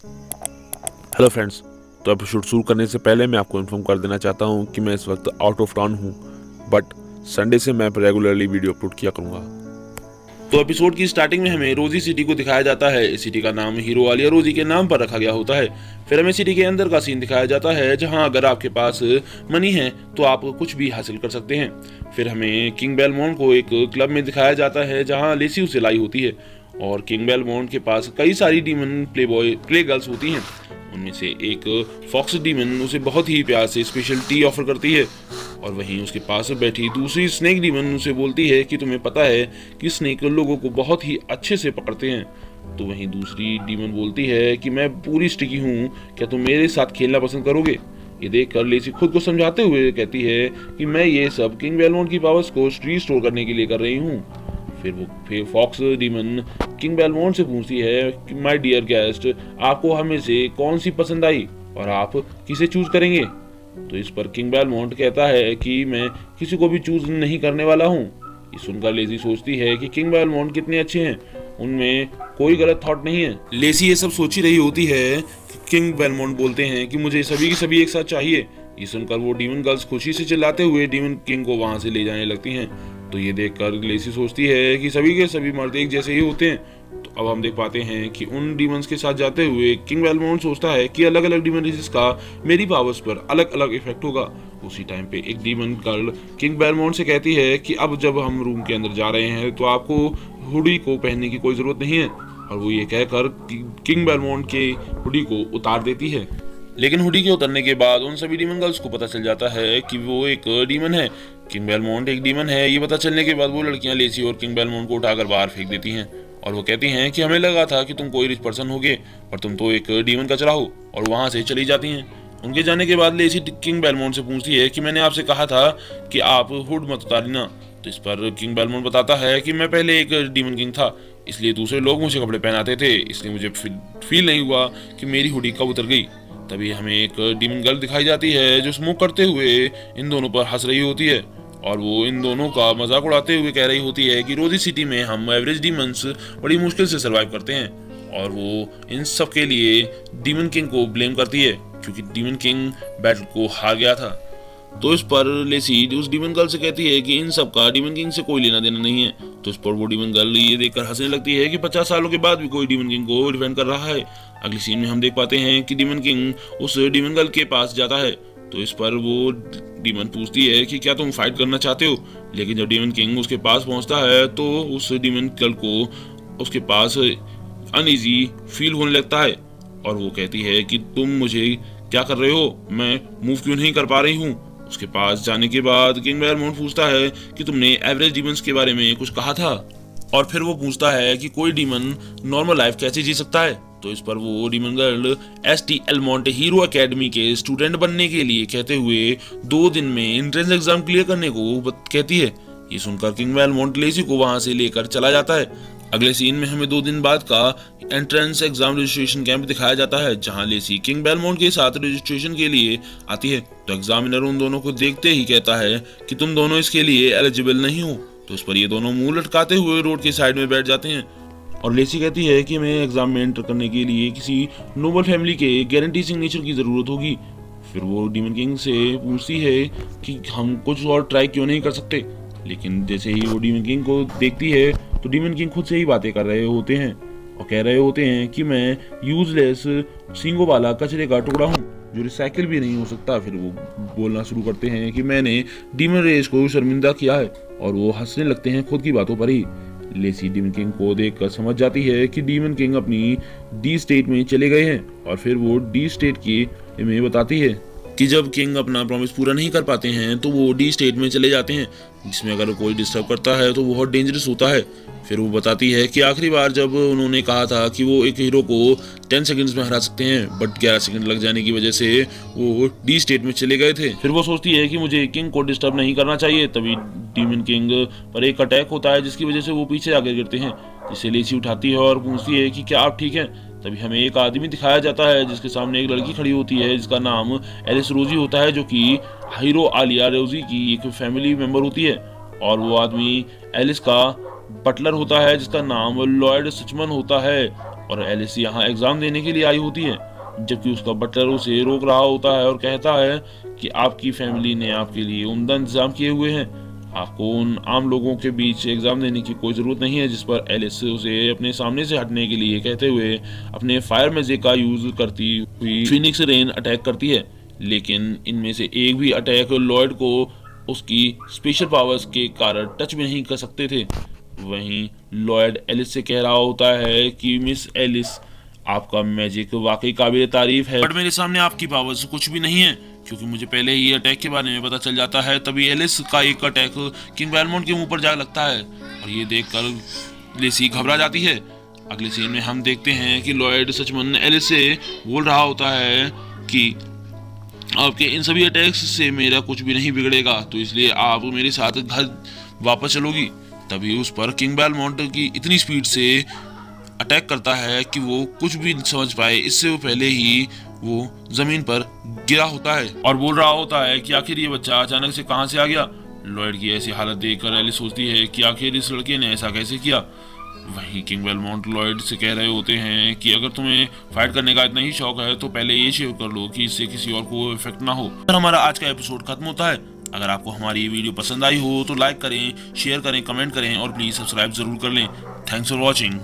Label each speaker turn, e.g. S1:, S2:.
S1: Hello friends. तो episode शुरू करने से पहले मैं आपको इन्फॉर्म कर देना चाहता हूँ कि मैं इस वक्त आउट ऑफ टाउन हूँ, बट संडे से मैं रेगुलरली वीडियो अपलोड किया करूँगा। तो एपिसोड की स्टार्टिंग में हमें रोजी सिटी को दिखाया जाता है। इस सिटी का नाम हीरो आलिया रोजी के नाम पर रखा गया होता है। फिर हमें सिटी के अंदर का सीन दिखाया जाता है, जहां अगर आपके पास मनी है तो आप कुछ भी हासिल कर सकते हैं। फिर हमें किंग बेलमोंट को एक क्लब में दिखाया जाता है, जहां लेसी उसे लाई होती है और किंग बेलमोंट के पास कई सारी डीमन प्ले गर्ल्स होती हैं। उनमें से एक फॉक्स डीमन उसे बहुत ही प्यार से स्पेशल टी ऑफर करती है और वहीं उसके पास बैठी दूसरी स्नेक डीमन उसे बोलती है कि तुम्हें पता है कि स्नेक लोगों को बहुत ही अच्छे से पकड़ते हैं। तो वहीं दूसरी डीमन बोलती है कि मैं पूरी स्टिकी हूँ, क्या तुम मेरे साथ खेलना पसंद करोगे। ये देखकर लेसी खुद को समझाते हुए कहती है कि मैं ये सब किंग बेलमोंट की पावर्स को रीस्टोर करने के लिए कर रही हूँ। फिर फॉक्स डीमन किंग बेलमोंट से पूछती है कि माय डियर गेस्ट, आपको हमें से कौन सी पसंद आई और आप किसे चूज करेंगे। तो इस पर किंग बेलमोंट कहता है कि मैं किसी को भी चूज नहीं करने वाला हूँ। ये सुनकर लेसी सोचती है कि किंग बेलमोंट कितने अच्छे हैं, उनमें कोई गलत थॉट नहीं है। लेसी ये सब सोच ही रही होती है कि किंग बेलमोंट बोलते हैं कि मुझे सभी की सभी एक साथ चाहिए। ये सुनकर वो डीमन गर्ल्स खुशी से चिल्लाते हुए डीमन किंग को वहां से ले जाने लगती हैं। तो ये देखकर लेसी सोचती है कि सभी के सभी मर्द एक जैसे ही होते हैं। तो अब हम देख पाते हैं कि उन डीमंस के साथ जाते हुए किंग बेलमोंट सोचता है कि अलग अलग डीमन रेसेस का मेरी पावर्स पर अलग अलग इफेक्ट होगा। उसी टाइम पे एक डीमन गर्ल किंग बेलमोंट से कहती है कि अब जब हम रूम के अंदर जा रहे हैं तो आपको हुडी को पहनने की कोई जरूरत नहीं है। और वो ये कहकर किंग बेलमोंट के हुडी को उतार देती है। लेकिन हुडी के उतरने के बाद उन सभी डीमन गर्ल्स को पता चल जाता है कि वो एक डीमन है, किंग बेलमोंट एक डीमन है। ये पता चलने के बाद वो लड़कियां लेसी और किंग बेलमोंट को उठाकर बाहर फेंक देती हैं और वो कहती हैं कि हमें लगा था कि तुम कोई रिच पर्सन होगे, पर तुम तो एक डीमन कचरा हो, और वहां से चली जाती हैं। उनके जाने के बाद लेसी किंग बेलमोंट से पूछती है कि मैंने आपसे कहा था कि आप हुड मत उतारना। तो इस पर किंग बेलमोंट बताता है कि मैं पहले एक डीमन किंग था, इसलिए दूसरे लोग मुझे कपड़े पहनाते थे, इसलिए मुझे फील नहीं हुआ कि मेरी हुडी कब उतर गई। तभी हमें एक डीमन गर्ल दिखाई जाती है जो स्मोक करते हुए इन दोनों पर हंस रही होती है और वो इन दोनों का मजाक उड़ाते हुए कह रही होती है कि रोजी सिटी में हम एवरेज डीमंस बड़ी मुश्किल से सरवाइव करते हैं। और वो इन सब के लिए डीमन किंग को ब्लेम करती है क्योंकि डीमन किंग बैटल को हार गया था। तो इस पर लेसी उस डीमन गर्ल से कहती है कि इन सब का डीमन किंग से कोई लेना देना नहीं है। तो इस पर वो डीमन गर्ल ये देखकर हंसने लगती है कि 50 सालों के बाद भी कोई डीमन किंग को डिफेंड कर रहा है। अगली सीन में हम देख पाते हैं कि डीमन किंग उस डीमन गर्ल के पास जाता है। तो इस पर वो डीमन पूछती है कि क्या तुम फाइट करना चाहते हो। लेकिन जब डीमन किंग उसके पास पहुंचता है तो उस डीमन गर्ल को उसके पास अनईजी फील होने लगता है और वो कहती है कि तुम मुझे क्या कर रहे हो, मैं मूव क्यों नहीं कर पा रही हूँ। उसके पास जाने के बाद किंग बेलमोंट पूछता है कि तुमने एवरेज डीमंस के बारे में कुछ कहा था, और फिर वो पूछता है कि कोई डीमन नॉर्मल लाइफ कैसे जी सकता है। तो इस पर वो demon girl ST Elmont Hero Academy के स्टूडेंट बनने के लिए कहते हुए 2 दिन में एंट्रेंस एग्जाम क्लियर करने को कहती है। ये सुनकर किंग बेलमोंट लेसी को वहां से लेकर चला जाता है। अगले सीन में हमें 2 दिन बाद का एंट्रेंस एग्जाम रजिस्ट्रेशन कैंप दिखाया जाता है, जहां लेसी किंग बेलमोंट के साथ रजिस्ट्रेशन के लिए आती है। तो एग्जामिनर उन दोनों को देखते ही कहता है कि तुम दोनों इसके लिए एलिजिबल नहीं हो। तो इस पर ये दोनों मुंह लटकाते हुए रोड के साइड में बैठ जाते हैं और लेसी कहती है कि हमें एग्जाम में एंटर करने के लिए किसी नोबल फैमिली के गारंटी सिग्नेचर की जरूरत होगी। फिर वो डीमन किंग से पूछती है कि हम कुछ और ट्राई क्यों नहीं कर सकते। लेकिन जैसे ही वो डीमन किंग को देखती है तो डीमन किंग खुद से ही बातें कर रहे होते हैं और कह रहे होते हैं कि मैं यूजलेस सींगों वाला कचरे का टुकड़ा हूँ जो रिसाइकिल भी नहीं हो सकता। फिर वो बोलना शुरू करते हैं कि मैंने डीमन रेस को शर्मिंदा किया है और वो हंसने लगते हैं खुद की बातों पर ही। लेसी डीमन किंग को देखकर समझ जाती है कि डीमन किंग अपनी डी स्टेट में चले गए हैं और फिर वो डी स्टेट की में बताती है कि जब किंग अपना प्रॉमिस पूरा नहीं कर पाते हैं तो वो डी स्टेट में चले जाते हैं, जिसमें अगर कोई डिस्टर्ब करता है तो बहुत डेंजरस होता है। फिर वो बताती है कि आखिरी बार जब उन्होंने कहा था कि वो एक हीरो को 10 सेकंड्स में हरा सकते हैं, बट 11 सेकंड लग जाने की वजह से वो डी स्टेट में चले गए थे। फिर वो सोचती है कि मुझे किंग को डिस्टर्ब नहीं करना चाहिए। तभी डीमन किंग पर एक अटैक होता है जिसकी वजह से वो पीछे आकर गिरते हैं, जिसे लेसी उठाती है और पूछती है कि क्या आप ठीक हैं। तभी हमें एक आदमी दिखाया जाता है जिसके सामने एक लड़की खड़ी होती है जिसका नाम एलिस रोजी होता है, जो कि हीरो आलिया रोजी की एक फैमिली मेंबर होती है। और वो आदमी एलिस का बटलर होता है जिसका नाम लॉयड सचमन होता है। और एलिस यहाँ एग्जाम देने के लिए आई होती है, जबकि उसका बटलर उसे रोक रहा होता है और कहता है कि आपकी फैमिली ने आपके लिए उम्दा इंतजाम किए हुए हैं, आपको उन आम लोगों के बीच एग्जाम देने की कोई ज़रूरत नहीं है। जिस पर एलिस उसे अपने सामने से हटने के लिए कहते हुए अपने फायर मैजिक का यूज़ करती हुई फिनिक्स रेन अटैक करती है, लेकिन इनमें से एक भी अटैक लॉयड को उसकी स्पेशल पावर्स के कारण टच भी नहीं कर सकते थे। वहीं लॉयड एलिस से कह रहा होता है कि मिस एलिस, आपका मैजिक वाकई काबिल तारीफ है, बट मेरे सामने आपकी पावर्स कुछ भी नहीं है, क्योंकि मुझे पहले ही अटैक के बारे में पता चल जाता है। तभी एलिस का एक अटैक किंग बेलमोंट के मुंह पर जा लगता है और ये देखकर लेसी घबरा जाती है। अगले सीन में हम देखते हैं कि लॉयड सचमुच एलिस से बोल रहा होता है कि आपके इन सभी अटैक्स से मेरा कुछ भी नहीं बिगड़ेगा, तो इसलिए आप मेरे साथ घर वापस चलोगी। तभी उस पर किंग बेलमोंट की इतनी स्पीड से अटैक करता है कि वो कुछ भी समझ पाए इससे वो पहले ही वो जमीन पर गिरा होता है और बोल रहा होता है कि आखिर ये बच्चा अचानक से कहां से आ गया। लॉयड की ऐसी हालत देखकर एलिस सोचती है कि आखिर इस लड़के ने ऐसा कैसे किया। वहीं किंग बेलमोंट लॉयड से कह रहे होते हैं कि अगर तुम्हें फाइट करने का इतना ही शौक है तो पहले ये शेयर कर लो कि इससे किसी और को इफेक्ट ना हो। हमारा आज का एपिसोड खत्म होता है। अगर आपको हमारी ये वीडियो पसंद आई हो तो लाइक करें, शेयर करें, कमेंट करें और प्लीज सब्सक्राइब जरूर कर लें। Thanks for watching.